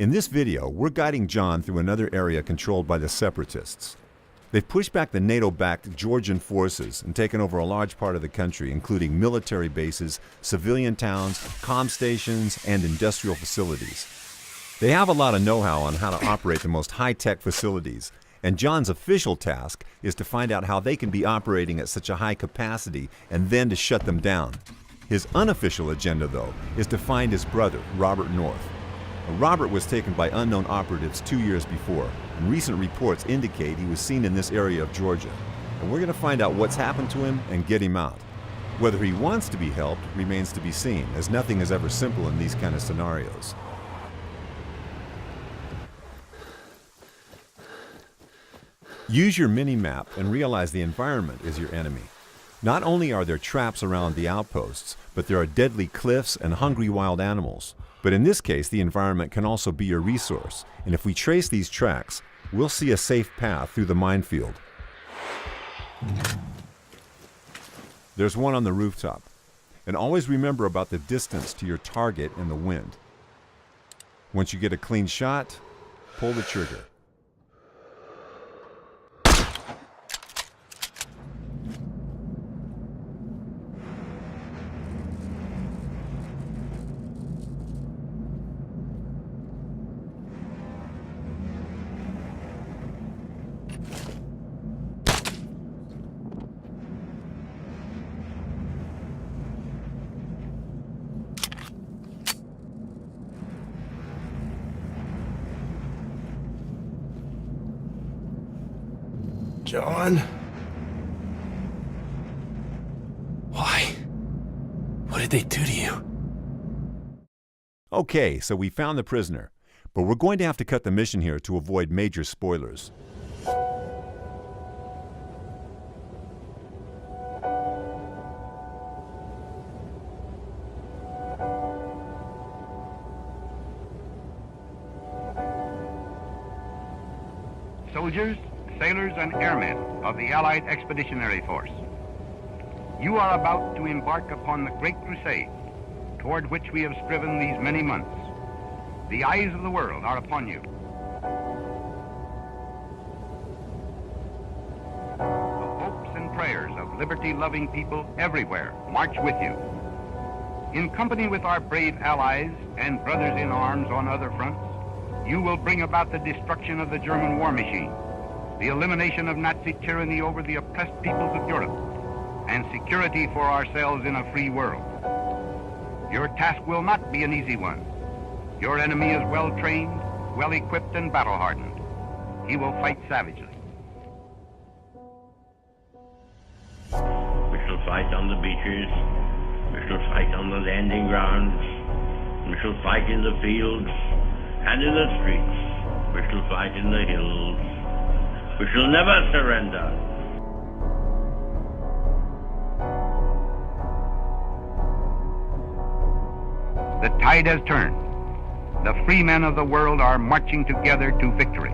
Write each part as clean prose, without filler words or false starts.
In this video, we're guiding John through another area controlled by the Separatists. They've pushed back the NATO-backed Georgian forces and taken over a large part of the country, including military bases, civilian towns, comm stations, and industrial facilities. They have a lot of know-how on how to operate the most high-tech facilities, and John's official task is to find out how they can be operating at such a high capacity and then to shut them down. His unofficial agenda, though, is to find his brother, Robert North. Robert was taken by unknown operatives 2 years before, and recent reports indicate he was seen in this area of Georgia. And we're going to find out what's happened to him and get him out. Whether he wants to be helped remains to be seen, as nothing is ever simple in these kind of scenarios. Use your mini-map and realize the environment is your enemy. Not only are there traps around the outposts, but there are deadly cliffs and hungry wild animals. But in this case, the environment can also be your resource, and if we trace these tracks, we'll see a safe path through the minefield. There's one on the rooftop. And always remember about the distance to your target and the wind. Once you get a clean shot, pull the trigger. John? Why? What did they do to you? Okay, so we found the prisoner, but we're going to have to cut the mission here to avoid major spoilers. Soldiers, sailors, and airmen of the Allied Expeditionary Force, you are about to embark upon the great crusade toward which we have striven these many months. The eyes of the world are upon you. The hopes and prayers of liberty-loving people everywhere march with you. In company with our brave allies and brothers in arms on other fronts, you will bring about the destruction of the German war machine, the elimination of Nazi tyranny over the oppressed peoples of Europe, and security for ourselves in a free world. Your task will not be an easy one. Your enemy is well-trained, well-equipped, and battle-hardened. He will fight savagely. We shall fight on the beaches. We shall fight on the landing grounds. We shall fight in the fields and in the streets. We shall fight in the hills. We shall never surrender. The tide has turned. The free men of the world are marching together to victory.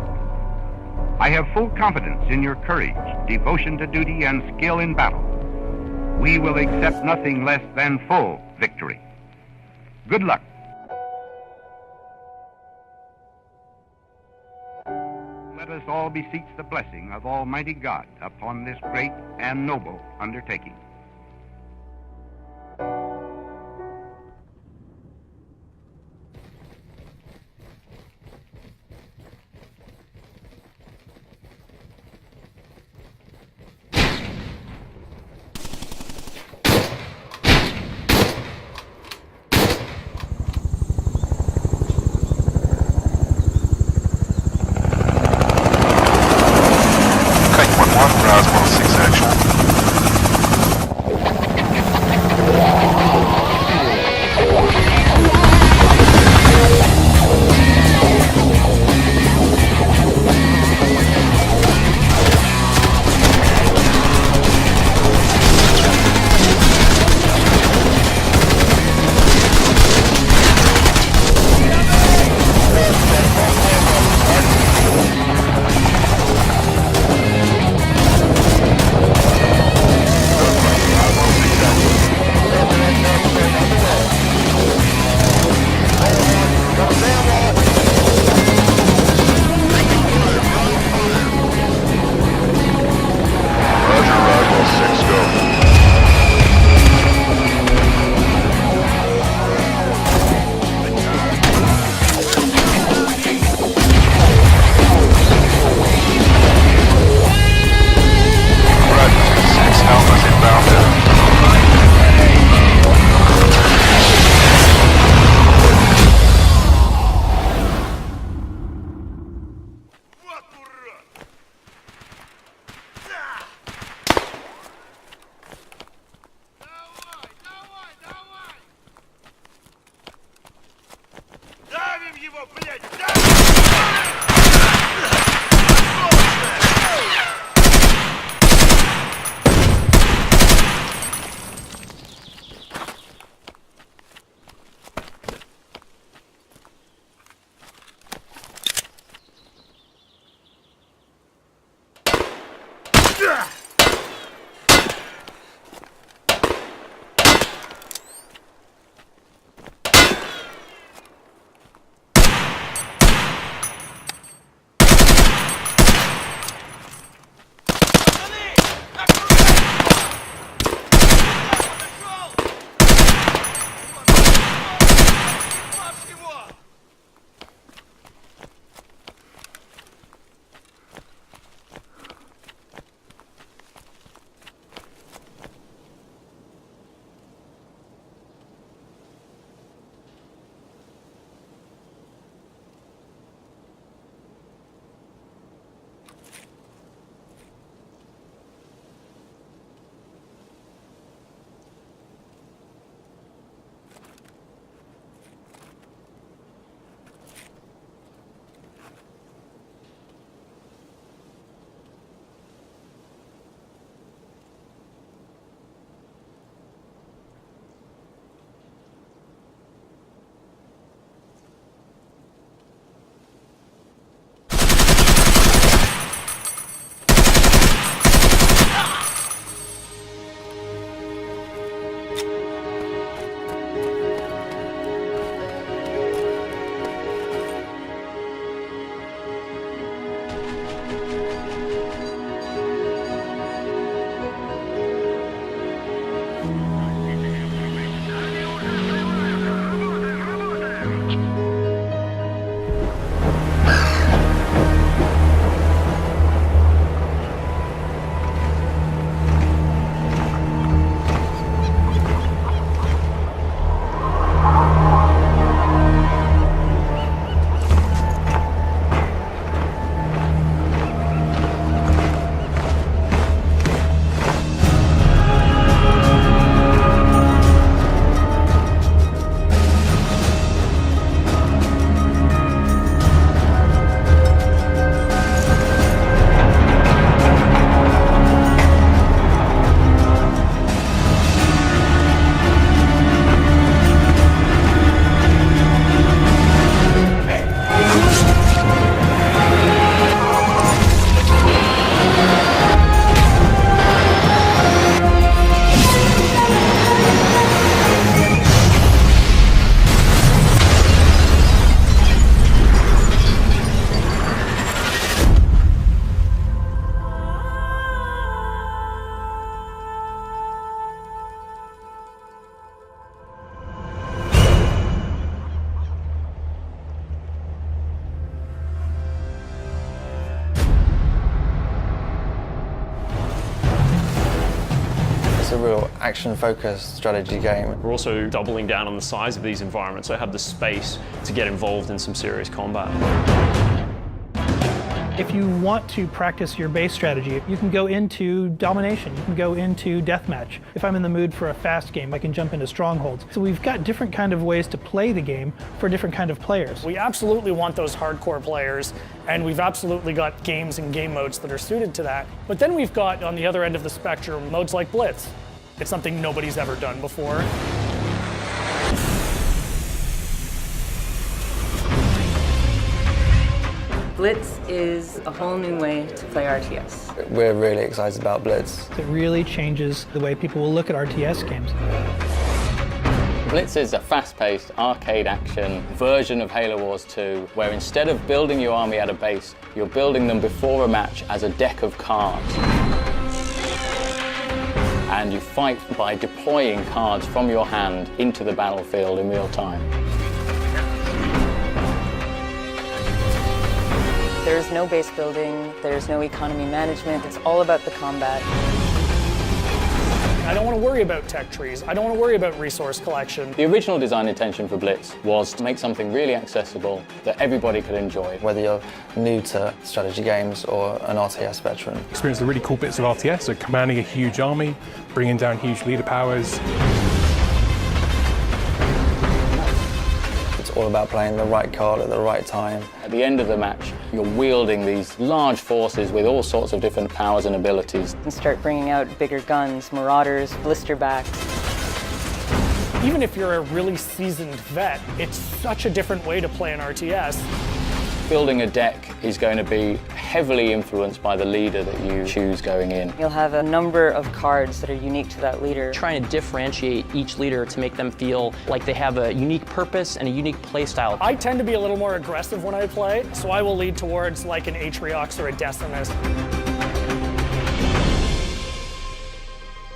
I have full confidence in your courage, devotion to duty, and skill in battle. We will accept nothing less than full victory. Good luck. Let us all beseech the blessing of Almighty God upon this great and noble undertaking. Take 1-1, Browse 1-6 actual. action-focused strategy game. We're also doubling down on the size of these environments, so I have the space to get involved in some serious combat. If you want to practice your base strategy, you can go into domination, you can go into deathmatch. If I'm in the mood for a fast game, I can jump into strongholds. So we've got different kind of ways to play the game for different kind of players. We absolutely want those hardcore players, and we've absolutely got games and game modes that are suited to that. But then we've got, on the other end of the spectrum, modes like Blitz. It's something nobody's ever done before. Blitz is a whole new way to play RTS. We're really excited about Blitz. It really changes the way people will look at RTS games. Blitz is a fast-paced, arcade action version of Halo Wars 2, where instead of building your army at a base, you're building them before a match as a deck of cards. And you fight by deploying cards from your hand into the battlefield in real time. There's no base building, there's no economy management, it's all about the combat. I don't want to worry about tech trees, I don't want to worry about resource collection. The original design intention for Blitz was to make something really accessible that everybody could enjoy. Whether you're new to strategy games or an RTS veteran. Experience the really cool bits of RTS, so commanding a huge army, bringing down huge leader powers. It's all about playing the right card at the right time. At the end of the match, you're wielding these large forces with all sorts of different powers and abilities. And start bringing out bigger guns, marauders, blisterbacks. Even if you're a really seasoned vet, it's such a different way to play an RTS. Building a deck is going to be heavily influenced by the leader that you choose going in. You'll have a number of cards that are unique to that leader. Trying to differentiate each leader to make them feel like they have a unique purpose and a unique play style. I tend to be a little more aggressive when I play, so I will lead towards like an Atriox or a Decimus.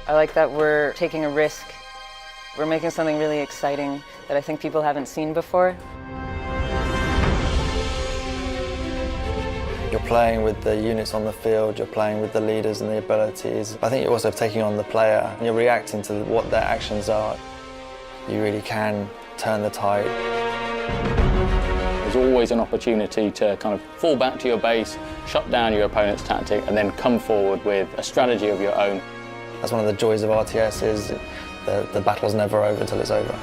I like that we're taking a risk. We're making something really exciting that I think people haven't seen before. You're playing with the units on the field, you're playing with the leaders and the abilities. I think you're also taking on the player, and you're reacting to what their actions are. You really can turn the tide. There's always an opportunity to kind of fall back to your base, shut down your opponent's tactic, and then come forward with a strategy of your own. That's one of the joys of RTS, is the battle's never over until it's over.